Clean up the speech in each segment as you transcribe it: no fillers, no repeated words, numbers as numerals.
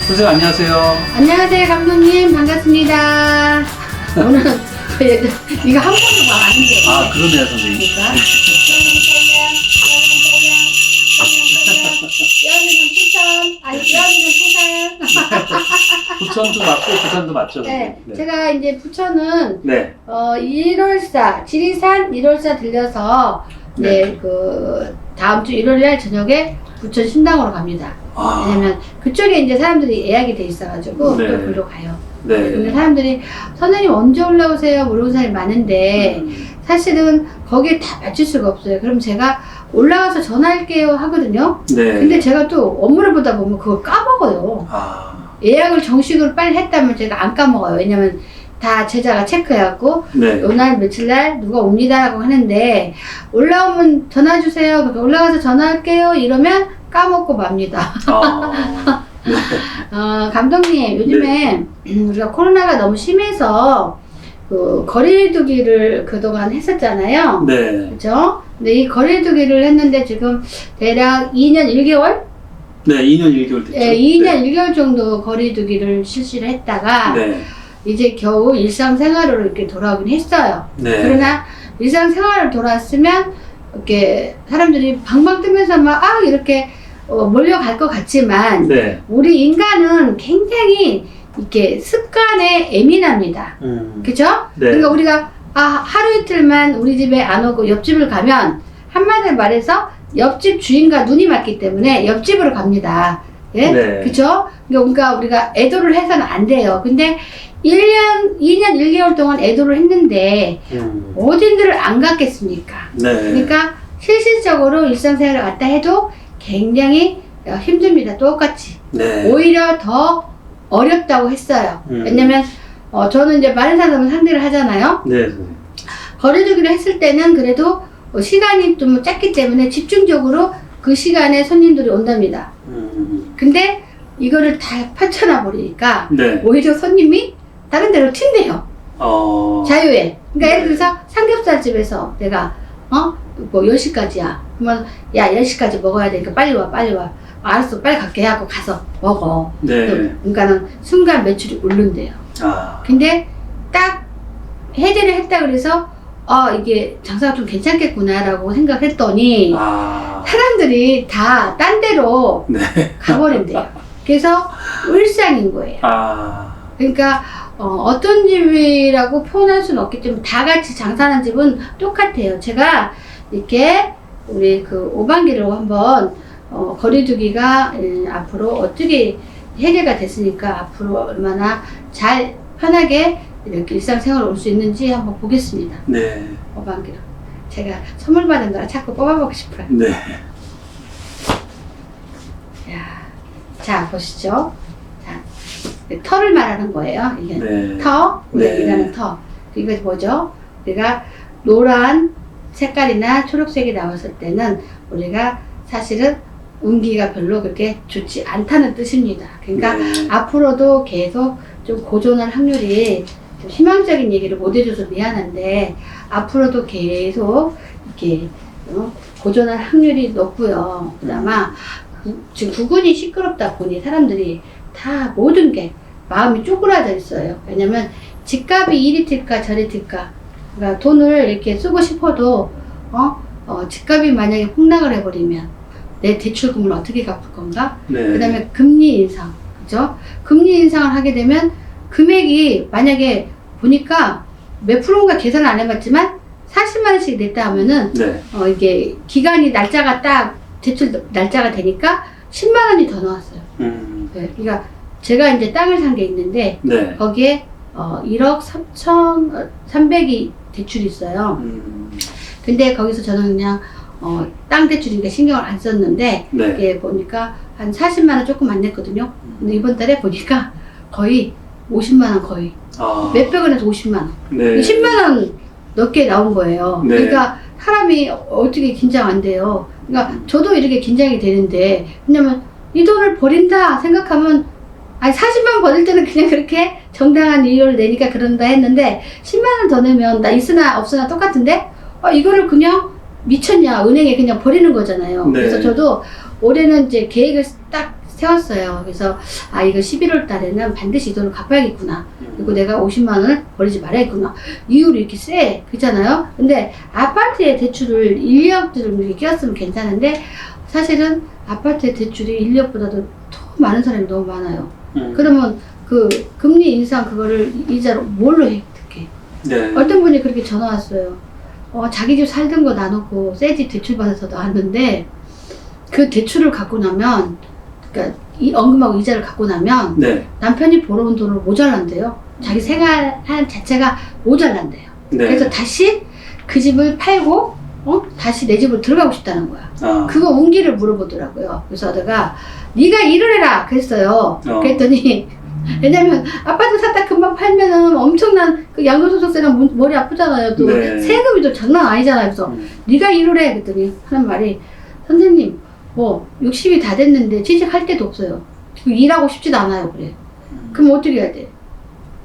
선생님 안녕하세요. 안녕하세요, 감독님. 반갑습니다. 오늘 이거 한 번도 말 안 했는데. 아 그러네요 선생님. 그러니까. 여기는 부천, 아니 여기는 부산. 부천도 맞고 부산도 맞죠. 네, 선생님? 제가 이제 부천은 네. 1월사 지리산 1월사 들려서 네, 그 다음 주 1월날 저녁에 부천 신당으로 갑니다. 아. 왜냐면 그쪽에 이제 사람들이 예약이 돼 있어가지고 네. 또 그로 가요. 네. 근데 사람들이 선생님 언제 올라오세요? 물어보는 사람이 많은데 사실은 거기에 다 맞출 수가 없어요. 그럼 제가 올라가서 전화할게요 하거든요. 네. 근데 제가 또 업무를 보다 보면 그걸 까먹어요. 아. 예약을 정식으로 빨리 했다면 제가 안 까먹어요. 왜냐면 다 제자가 체크해갖고 네. 요날 며칠날 누가 옵니다라고 하는데 올라오면 전화 주세요. 그러니까 올라가서 전화할게요. 이러면 까먹고 맙니다. 아. 네. 감독님 요즘에 우리가 코로나가 너무 심해서 그 거리두기를 그동안 했었잖아요. 네. 그죠? 근데 이 거리두기를 했는데 지금 대략 2년 1개월? 네. 2년 1개월 됐죠. 네, 2년 1개월 정도 거리두기를 실시를 했다가 네. 이제 겨우 일상생활로 이렇게 돌아오긴 했어요. 네. 그러나 일상생활을 돌아왔으면 이렇게 사람들이 방방 뜨면서 막 이렇게 몰려갈 것 같지만 네. 우리 인간은 굉장히 이렇게 습관에 예민합니다. 그죠? 네. 그러니까 우리가 하루 이틀만 우리 집에 안 오고 옆집을 가면 한마디로 말해서 옆집 주인과 눈이 맞기 때문에 옆집으로 갑니다. 예? 네. 그죠? 그러니까 우리가 애도를 해서는 안 돼요. 근데 2년 1개월 동안 애도를 했는데 어딘들을 안 갔겠습니까? 네. 그러니까 실질적으로 일상생활을 왔다 해도 굉장히 힘듭니다. 똑같이. 네. 오히려 더 어렵다고 했어요. 음. 왜냐면 저는 이제 많은 사람을 상대를 하잖아요. 네. 선생님. 거리두기를 했을 때는 그래도 시간이 좀 짧기 때문에 집중적으로 그 시간에 손님들이 온답니다. 근데 이거를 다 펼쳐놔 버리니까 네. 오히려 손님이 다른 데로 튄대요. 자유에. 그러니까 예를 들어서 삼겹살집에서 내가 뭐 10시까지야. 그러면 야 10시까지 먹어야 되니까 빨리 와 빨리 와. 알았어 빨리 갈게 하고 가서 먹어. 네. 그러니까는 순간 매출이 오른대요. 아. 근데 딱 해제를 했다 그래서 이게 장사가 좀 괜찮겠구나라고 생각했더니 사람들이 다 딴 데로 네. 가버린대요. 그래서 일상인 거예요. 그러니까 어떤 집이라고 표현할 수는 없기 때문에 다 같이 장사하는 집은 똑같아요. 제가 이렇게 우리 그 오반기로 한번 거리두기가 앞으로 어떻게 해결가 됐으니까 앞으로 얼마나 잘 편하게 이렇게 일상생활 올 수 있는지 한번 보겠습니다. 네. 오반기로 제가 선물 받은 거라 자꾸 뽑아보고 싶어요. 네. 자 보시죠. 자 털을 말하는 거예요. 이게 네. 터, 우리가 네. 일하는 터. 이거 뭐죠? 우리가 노란 색깔이나 초록색이 나왔을 때는 우리가 사실은 운기가 별로 그렇게 좋지 않다는 뜻입니다. 그러니까 네. 앞으로도 계속 좀 고전할 확률이 좀 희망적인 얘기를 못 해줘서 미안한데 앞으로도 계속 이렇게 고전할 확률이 높고요. 그나마 지금 구근이 시끄럽다 보니 사람들이 다 모든 게 마음이 쪼그라져 있어요. 왜냐면 집값이 이리 튈까 저리 튈까. 그러니까 돈을 이렇게 쓰고 싶어도 집값이 만약에 폭락을 해버리면 내 대출금을 어떻게 갚을 건가? 네. 그 다음에 금리 인상, 그죠? 금리 인상을 하게 되면 금액이 만약에 보니까 몇 프로인가 계산을 안 해봤지만 40만 원씩 냈다 하면은 네. 이게 기간이 날짜가 딱 대출 날짜가 되니까 10만 원이 더 나왔어요. 네, 그러니까 제가 이제 땅을 산 게 있는데 네. 거기에 1억 3,300이 대출이 있어요. 근데 거기서 저는 그냥 땅 대출이니까 신경을 안 썼는데 네. 이게 보니까 한 40만 원 조금 안 냈거든요. 근데 이번 달에 보니까 거의 50만 원 거의 몇백 원에서 50만 원. 네. 10만 원 넘게 나온 거예요. 네. 그러니까 사람이 어떻게 긴장 안 돼요. 그러니까 저도 이렇게 긴장이 되는데 왜냐면 이 돈을 버린다 생각하면 아니 40만 원 버릴 때는 그냥 그렇게 정당한 이유를 내니까 그런다 했는데 10만 원 더 내면 나 있으나 없으나 똑같은데 이거를 그냥 미쳤냐 은행에 그냥 버리는 거잖아요. 네. 그래서 저도 올해는 이제 계획을 딱 세웠어요. 그래서 아 이거 11월 달에는 반드시 이 돈을 갚아야겠구나. 그리고 내가 50만 원을 버리지 말아야겠구나. 이율이 이렇게 세. 그렇잖아요. 근데 아파트의 대출을 1억들을 이렇게 끼웠으면 괜찮은데 사실은 아파트의 대출이 1억보다도 더 많은 사람이 너무 많아요. 그러면 그 금리 인상 그거를 이자로 뭘로 획득해? 네. 어떤 분이 그렇게 전화 왔어요. 자기 집 살던 거 나놓고 새 집 대출 받아서 나왔는데 그 대출을 갖고 나면 그러니까 이 언금하고 이자를 갖고 나면 네. 남편이 벌어온 돈으로 모자란대요. 자기 생활하는 자체가 모자란대요. 네. 그래서 다시 그 집을 팔고 다시 내 집으로 들어가고 싶다는 거야. 아. 그거 운기를 물어보더라고요. 그래서 내가 네가 일을 해라 그랬어요. 그랬더니 왜냐면 아파트 샀다 금방 팔면은 엄청난 그 양도소득세랑 머리 아프잖아요. 또 네. 세금이 또 장난 아니잖아요. 그래서 네가 일을 해 그랬더니 하는 말이 선생님 뭐 60이 다 됐는데 취직할 데도 없어요. 지금 일하고 싶지도 않아요. 그래. 그럼 어떻게 해야 돼?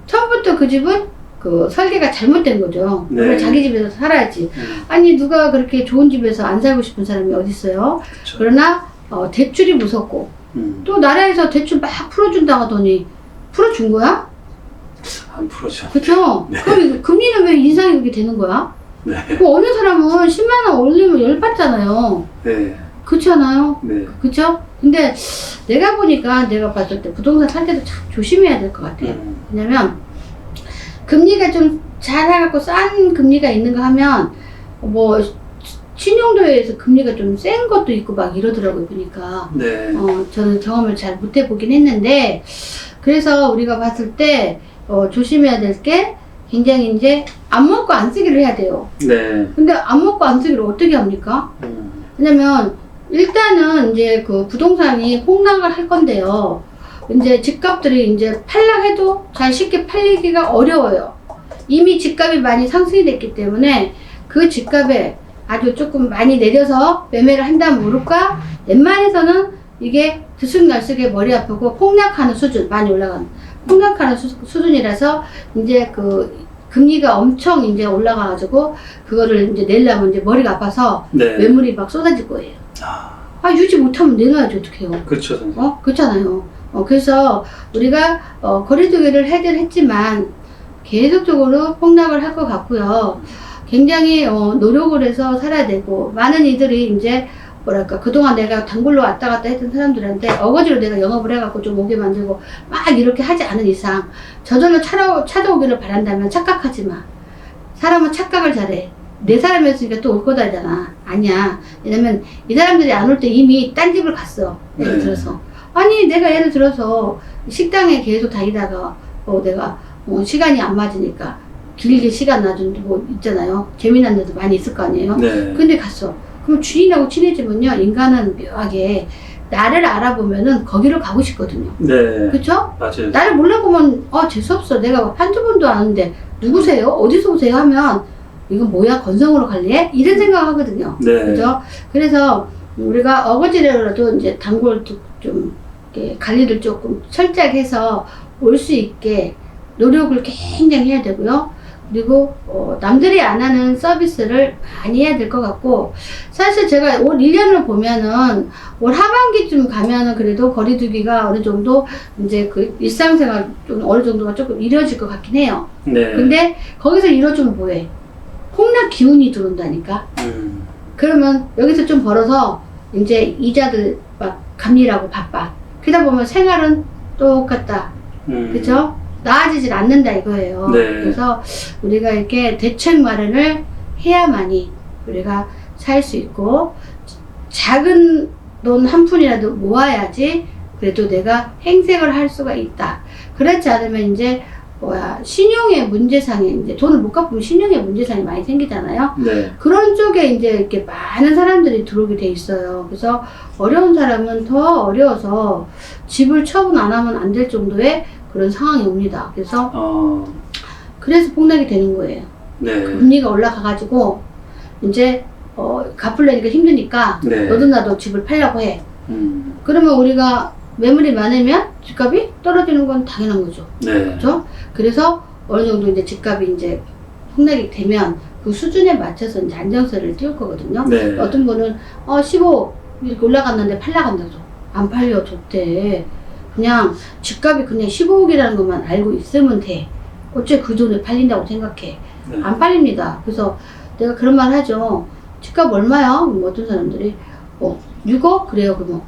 처음부터 그 집은 그 설계가 잘못된 거죠. 네. 원래 자기 집에서 살아야지. 아니 누가 그렇게 좋은 집에서 안 살고 싶은 사람이 어디 있어요? 그쵸. 그러나 대출이 무섭고 또 나라에서 대출 막 풀어준다 하더니 풀어준 거야? 안 풀어져. 그쵸? 네. 그럼 금리는 왜 인상이 그렇게 되는 거야? 네. 그 어느 사람은 10만 원 올리면 열받잖아요. 네. 그렇지 않아요? 네. 그쵸? 근데 내가 보니까 내가 봤을 때 부동산 살 때도 참 조심해야 될 것 같아요. 왜냐면 금리가 좀 잘해갖고 싼 금리가 있는가 하면 뭐 신용도에서 금리가 좀 센 것도 있고 막 이러더라고요. 보니까 네. 저는 경험을 잘 못 해보긴 했는데 그래서 우리가 봤을 때 조심해야 될 게 굉장히 이제 안 먹고 안 쓰기를 해야 돼요. 네. 근데 안 먹고 안 쓰기를 어떻게 합니까? 왜냐면 일단은 이제 그 부동산이 폭락을 할 건데요. 이제 집값들이 이제 팔락해도 잘 쉽게 팔리기가 어려워요. 이미 집값이 많이 상승이 됐기 때문에 그 집값에 아주 조금 많이 내려서 매매를 한다면 모를까? 웬만해서는 이게 들쑥날쑥에 머리 아프고 폭락하는 수준, 많이 올라가는 폭락하는 수준이라서 이제 그 금리가 엄청 이제 올라가가지고 그거를 이제 내려면 이제 머리가 아파서 네. 매물이 막 쏟아질 거예요. 아, 유지 못하면 내놔야지 어떡해요. 그렇죠, 선생님. 그렇잖아요. 그래서 우리가 거리두기를 하긴 했지만 계속적으로 폭락을 할 것 같고요. 굉장히 노력을 해서 살아야 되고 많은 이들이 이제 뭐랄까 그동안 내가 단골로 왔다 갔다 했던 사람들한테 어거지로 내가 영업을 해갖고 좀 오게 만들고 막 이렇게 하지 않은 이상 저절로 찾아오기를 바란다면 착각하지 마. 사람은 착각을 잘해. 내 사람이었으니까 또 올 거다잖아. 아니야. 왜냐면 이 사람들이 안 올 때 이미 딴 집을 갔어. 예를 네. 들어서. 아니 내가 예를 들어서 식당에 계속 다니다가 내가 시간이 안 맞으니까 길게 시간 놔준 뭐 있잖아요. 재미난 데도 많이 있을 거 아니에요. 네. 근데 갔어. 그럼 주인하고 친해지면요. 인간은 묘하게 나를 알아보면은 거기로 가고 싶거든요. 네. 그쵸? 맞아요. 나를 몰라보면 재수없어. 내가 한두 번도 아는데 누구세요? 어디서 오세요? 하면 이건 뭐야? 건성으로 갈래? 이런 생각 하거든요. 네. 그죠? 그래서 우리가 어거지라도 이제 단골 좀 이렇게 관리를 조금 철저하게 해서 올 수 있게 노력을 굉장히 해야 되고요. 그리고 남들이 안 하는 서비스를 많이 해야 될 것 같고 사실 제가 올 1년을 보면은 올 하반기쯤 가면은 그래도 거리두기가 어느 정도 이제 그 일상생활 좀 어느 정도가 조금 이루어질 것 같긴 해요. 네. 근데 거기서 이루어지면 뭐해? 폭락 기운이 들어온다니까. 그러면 여기서 좀 벌어서 이제 이자들 막 갚느라고 바빠. 그러다 보면 생활은 똑같다. 그쵸? 나아지질 않는다 이거예요. 네. 그래서 우리가 이렇게 대책 마련을 해야만이 우리가 살 수 있고 작은 돈 한 푼이라도 모아야지 그래도 내가 행색을 할 수가 있다. 그렇지 않으면 이제 신용의 문제상에 이제 돈을 못 갚으면 신용의 문제상이 많이 생기잖아요. 네. 그런 쪽에 이제 이렇게 많은 사람들이 들어오게 돼 있어요. 그래서 어려운 사람은 더 어려워서 집을 처분 안 하면 안 될 정도의 그런 상황이 옵니다. 그래서 그래서 폭락이 되는 거예요. 네. 금리가 올라가가지고 이제 갚으려니까 힘드니까 네. 너도 나도 집을 팔려고 해. 그러면 우리가 매물이 많으면 집값이 떨어지는 건 당연한 거죠. 네. 그렇죠? 그래서 어느 정도 이제 집값이 이제 폭락이 되면 그 수준에 맞춰서 이제 안정세를 띄울 거거든요. 네. 어떤 분은 15 이렇게 올라갔는데 팔라간다고. 안 팔려 줬대. 그냥 집값이 그냥 15억이라는 것만 알고 있으면 돼. 어째 그 돈에 팔린다고 생각해. 네. 안 팔립니다. 그래서 내가 그런 말 하죠. 집값 얼마야? 그럼 어떤 사람들이 6억? 그래요. 그러면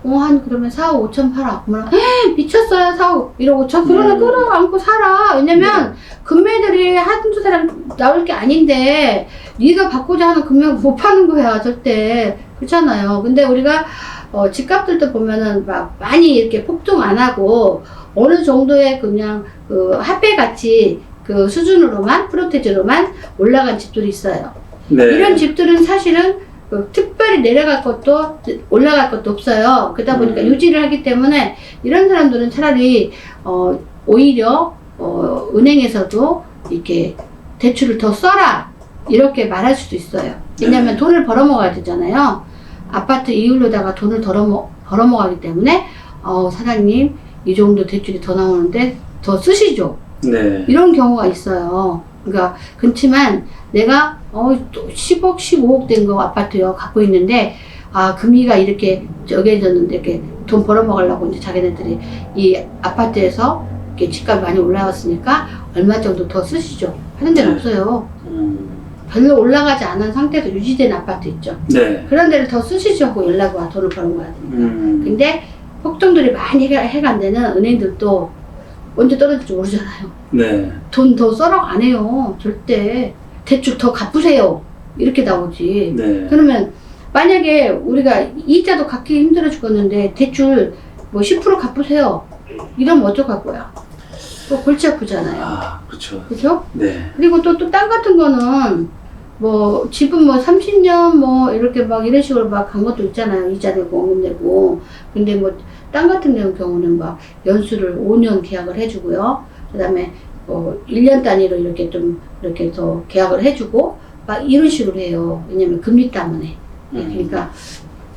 한 그러면 4억 5천 팔아. 그러면 미쳤어요 4억 1억 5천 그러나 끌어안고 살아. 왜냐면 금매들이 한두 사람 나올 게 아닌데 네가 받고자 하는 금액 못 파는 거야 절대. 그렇잖아요. 근데 우리가 집값들도 보면은 막 많이 이렇게 폭등 안 하고 어느 정도의 그냥 그 화폐 가치 그 수준으로만 프로테이지로만 올라간 집들이 있어요. 네. 이런 집들은 사실은 특별히 내려갈 것도 올라갈 것도 없어요. 그러다 보니까 유지를 하기 때문에 이런 사람들은 차라리 오히려 은행에서도 이렇게 대출을 더 써라 이렇게 말할 수도 있어요. 왜냐하면 돈을 벌어먹어야 되잖아요. 아파트 이율로다가 돈을 벌어먹기 때문에 사장님 이 정도 대출이 더 나오는데 더 쓰시죠. 네. 이런 경우가 있어요. 그러니까 그렇지만 내가 10억, 15억 된 거 아파트요 갖고 있는데 금리가 이렇게 저기해졌는데 이렇게 돈 벌어먹으려고 이제 자기네들이 이 아파트에서 이렇게 집값이 많이 올라왔으니까 얼마 정도 더 쓰시죠. 하는 데는 없어요. 별로 올라가지 않은 상태에서 유지된 아파트 있죠. 네. 그런 데를 더 쓰시죠 하고 연락이 와 돈을 벌어먹어야 되니까. 근데 폭등들이 많이 해가 안 되는 은행들도 언제 떨어질지 모르잖아요. 네. 돈 더 써라고 안 해요. 절대. 대출 더 갚으세요. 이렇게 나오지. 네. 그러면 만약에 우리가 이자도 갚기 힘들어 죽겠는데 대출 뭐 10% 갚으세요. 이러면 어떡할 거야? 또 골치 아프잖아요. 그렇죠. 그죠? 네. 그리고 또 땅 같은 거는 뭐 집은 뭐 30년 뭐 이렇게 막 이런 식으로 막 간 것도 있잖아요. 이자 내고 원금 내고. 근데 뭐 땅 같은 경우는 막 연수를 5년 계약을 해주고요. 그 다음에 1년 단위로 이렇게 좀 이렇게 더 계약을 해주고 막 이런 식으로 해요. 왜냐면 금리 때문에. 그러니까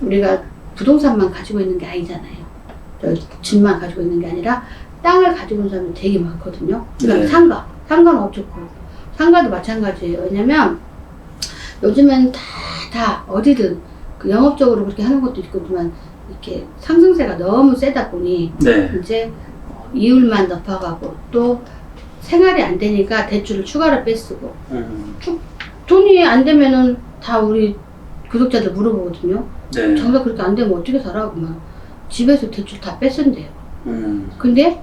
우리가 부동산만 가지고 있는 게 아니잖아요. 집만 가지고 있는 게 아니라 땅을 가지고 있는 사람이 되게 많거든요. 그다음에 네. 상가는 어쩌고 상가도 마찬가지예요. 왜냐면 요즘엔 다 어디든 그 영업적으로 그렇게 하는 것도 있거지만 이렇게 상승세가 너무 세다 보니 네. 이제 이율만 높아가고 또 생활이 안 되니까 대출을 추가로 빼쓰고 돈이 안 되면은 다 우리 구독자들 물어보거든요. 네. 장사 그렇게 안 되면 어떻게 살아? 그러면 집에서 대출 다 뺐은데요. 근데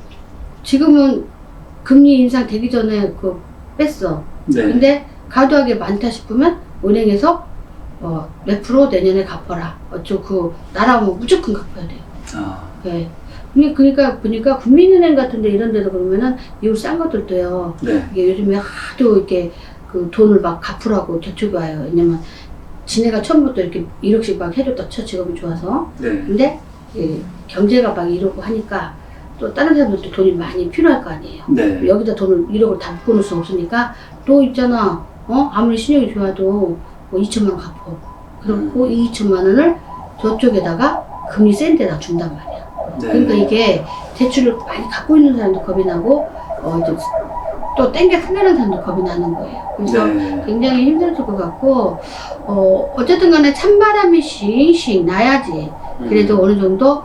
지금은 금리 인상 되기 전에 뺐어. 네. 근데 과도하게 많다 싶으면 은행에서 몇 프로 내년에 갚아라. 날아오면 무조건 갚아야 돼요. 네. 그러니까 보니까 국민은행 같은데 이런 데도 그러면은 이율 싼 것들도요. 네. 이게 요즘에 하도 이렇게 그 돈을 막 갚으라고 저축 와요. 왜냐면 지네가 처음부터 이렇게 1억씩 막 해줬다 쳐 직업이 좋아서. 네. 근데 경제가 막 이러고 하니까 또 다른 사람들도 돈이 많이 필요할 거 아니에요. 네. 여기다 돈을 1억을 다 묶어놓을 수 없으니까 또 있잖아. 아무리 신용이 좋아도 뭐 2천만 원 갚어. 그리고 이 2천만 원을 저쪽에다가 금리 센 데다 준단 말이야. 네. 그러니까 이게 대출을 많이 갖고 있는 사람도 겁이 나고 이제 또 땡겨 쓰려는 사람도 겁이 나는 거예요. 그래서 네. 굉장히 힘들을 것 같고 어쨌든 간에 찬바람이 싱싱 나야지 그래도 어느 정도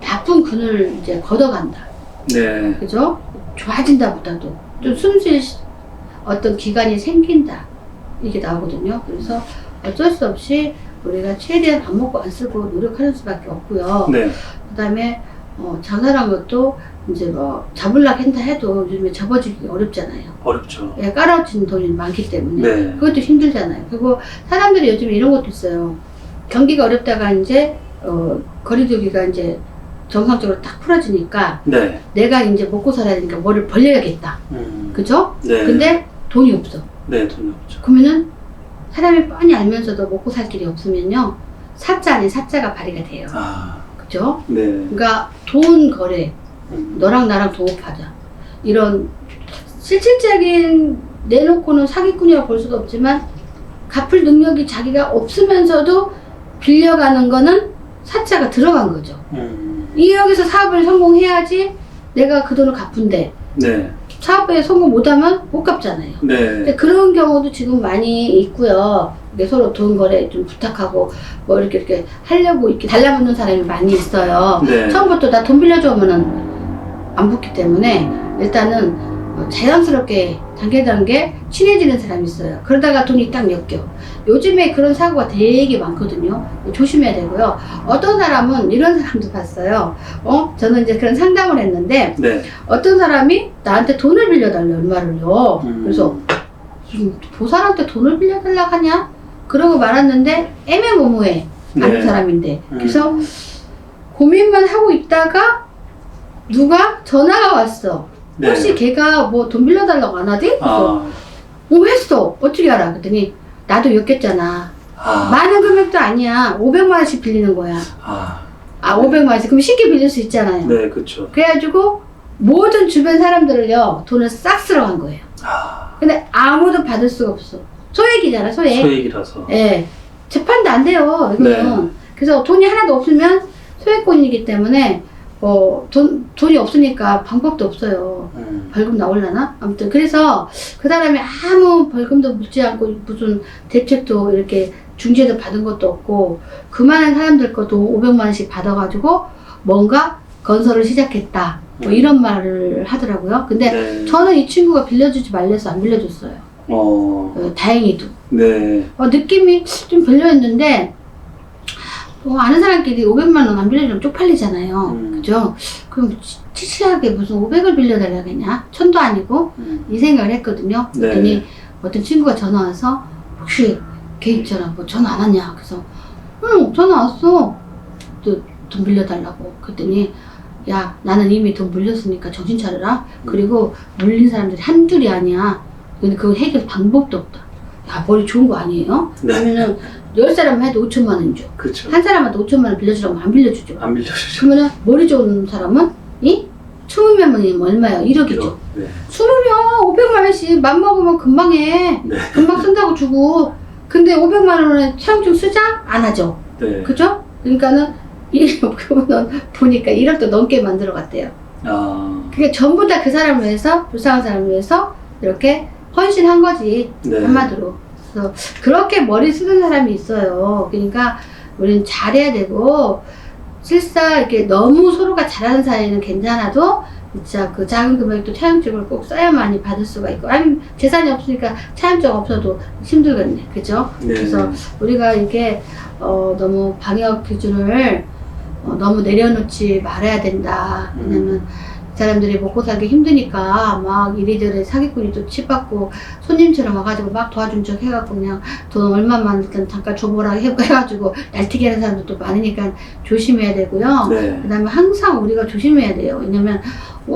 나쁜 균을 이제 걷어간다. 네. 그죠? 좋아진다 보다도 좀 숨쉴 어떤 기간이 생긴다. 이게 나오거든요. 그래서 어쩔 수 없이 우리가 최대한 안 먹고 안 쓰고 노력하는 수밖에 없고요. 네. 그 다음에 장사란 것도 이제 뭐 잡으려고 한다 해도 요즘에 접어지기 어렵잖아요. 어렵죠. 예, 깔아진 돈이 많기 때문에 네. 그것도 힘들잖아요. 그리고 사람들이 요즘에 이런 것도 있어요. 경기가 어렵다가 이제 거리두기가 이제 정상적으로 딱 풀어지니까 네. 내가 이제 먹고 살아야 되니까 뭐를 벌려야겠다. 그죠? 네. 근데 돈이 없어. 네, 돈이 없죠. 그러면은 사람이 뻔히 알면서도 먹고 살 길이 없으면요. 사자 아닌 사자가 발휘가 돼요. 그죠? 네. 그러니까 돈 거래. 너랑 나랑 도읍하자. 이런 실질적인 내놓고는 사기꾼이라고 볼 수도 없지만 갚을 능력이 자기가 없으면서도 빌려가는 거는 사자가 들어간 거죠. 이 여기서 사업을 성공해야지 내가 그 돈을 갚은데 네. 사업에 성공 못하면 못 갚잖아요. 근데 네. 그런 경우도 지금 많이 있고요. 이게 서로 돈 거래 좀 부탁하고 뭐 이렇게 하려고 이렇게 달라붙는 사람이 많이 있어요. 네. 처음부터 나 돈 빌려줘 하면은 안 붙기 때문에 일단은 자연스럽게 단계 친해지는 사람이 있어요. 그러다가 돈이 딱 엮여. 요즘에 그런 사고가 되게 많거든요. 조심해야 되고요. 어떤 사람은 이런 사람도 봤어요. 저는 이제 그런 상담을 했는데 네. 어떤 사람이 나한테 돈을 빌려달래 얼마를요. 그래서 보살한테 돈을 빌려달라고 하냐? 그러고 말았는데 애매모호해. 아는 네. 사람인데. 그래서 고민만 하고 있다가 누가 전화가 왔어. 네. 혹시 걔가 뭐 돈 빌려달라고 안 하지? 그래서 했어. 어떻게 알아? 그랬더니 나도 엮였잖아. 많은 금액도 아니야. 500만 원씩 빌리는 거야. 500만 원씩. 그럼 쉽게 빌릴 수 있잖아요. 네, 그렇죠. 그래가지고 모든 주변 사람들을요 돈을 싹 쓸어간 거예요. 근데 아무도 받을 수가 없어. 소액이잖아, 소액. 소액이라서. 예. 재판도 안 돼요, 이거는. 네. 그래서 돈이 하나도 없으면 소액권이기 때문에, 돈이 없으니까 방법도 없어요. 벌금 나올라나? 아무튼, 그래서 그 사람이 아무 벌금도 묻지 않고 무슨 대책도 이렇게 중재도 받은 것도 없고, 그만한 사람들 것도 500만 원씩 받아가지고 뭔가 건설을 시작했다. 뭐 이런 말을 하더라고요. 근데 네. 저는 이 친구가 빌려주지 말래서 안 빌려줬어요. 다행히도. 네. 느낌이 좀 별로였는데, 아는 사람끼리 500만 원 안 빌려주면 쪽팔리잖아요. 그죠? 그럼 치치하게 무슨 500을 빌려달라겠냐? 천도 아니고, 이 생각을 했거든요. 그랬더니 네. 어떤 친구가 전화 와서, 혹시 걔 있잖아. 뭐 전화 안 왔냐? 그래서, 응, 전화 왔어. 또 돈 빌려달라고. 그랬더니, 야, 나는 이미 돈 물렸으니까 정신 차려라. 그리고 물린 사람들이 한둘이 아니야. 근데 그거 해결 방법도 없다. 야, 머리 좋은 거 아니에요? 네. 그러면은 10사람 해도 5천만 원 줘. 그렇죠. 한 사람한테 5천만 원 빌려주라고 하면 안 빌려주죠. 안 빌려주죠. 그러면은 머리 좋은 사람은 20명이면 얼마야? 1억이죠. 네. 20명 500만 원씩 맘먹으면 금방 해. 네. 금방 쓴다고 주고. 근데 500만 원에 차용증 쓰자? 안 하죠. 네. 그죠? 그러니까는 그거는 보니까 1억도 넘게 만들어 갔대요. 그게 전부 다 그 사람을 위해서, 불쌍한 사람을 위해서 이렇게 헌신한 거지. 네. 한마디로. 그래서 그렇게 머리 쓰는 사람이 있어요. 그러니까 우리는 잘해야 되고, 실사 이렇게 너무 서로가 잘하는 사이는 괜찮아도 진짜 그 작은 금액도 차용증을 꼭 써야만이 받을 수가 있고, 아니면 재산이 없으니까 차용증 없어도 힘들겠네. 그죠? 네. 그래서 우리가 이게 너무 방역 기준을 너무 내려놓지 말아야 된다. 왜냐면 사람들이 먹고 살기 힘드니까 막 이리저리 사기꾼이 또 치받고 손님처럼 와가지고 막 도와준 척 해갖고 그냥 돈 얼마만 일단 잠깐 줘보라 해가지고 날뛰게 하는 사람들도 많으니까 조심해야 되고요. 네. 그 다음에 항상 우리가 조심해야 돼요. 왜냐면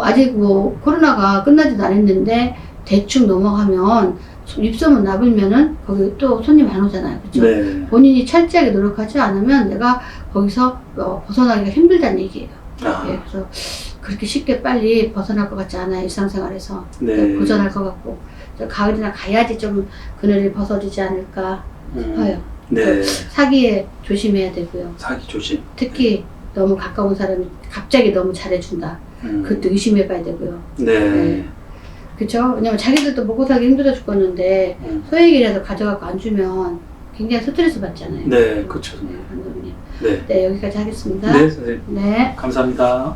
아직 코로나가 끝나지도 않았는데 대충 넘어가면 입소문 나불면은 거기 또 손님 안 오잖아요. 그렇죠? 네. 본인이 철저하게 노력하지 않으면 내가 거기서 벗어나기가 힘들다는 얘기예요. 예, 그래서 그렇게 쉽게 빨리 벗어날 것 같지 않아요. 일상생활에서. 네. 고전할 것 같고. 가을이나 가야지 좀 그늘이 벗어지지 않을까 싶어요. 네. 사기에 조심해야 되고요. 사기 조심. 특히 너무 가까운 사람이 갑자기 너무 잘해준다. 그것도 의심해봐야 되고요. 네. 그쵸? 왜냐면 자기들도 먹고 살기 힘들어 죽겠는데 소액이라도 가져가고 안 주면 굉장히 스트레스 받잖아요. 네, 그렇죠. 네, 감독님. 네. 네, 여기까지 하겠습니다. 네, 선생님. 네. 감사합니다.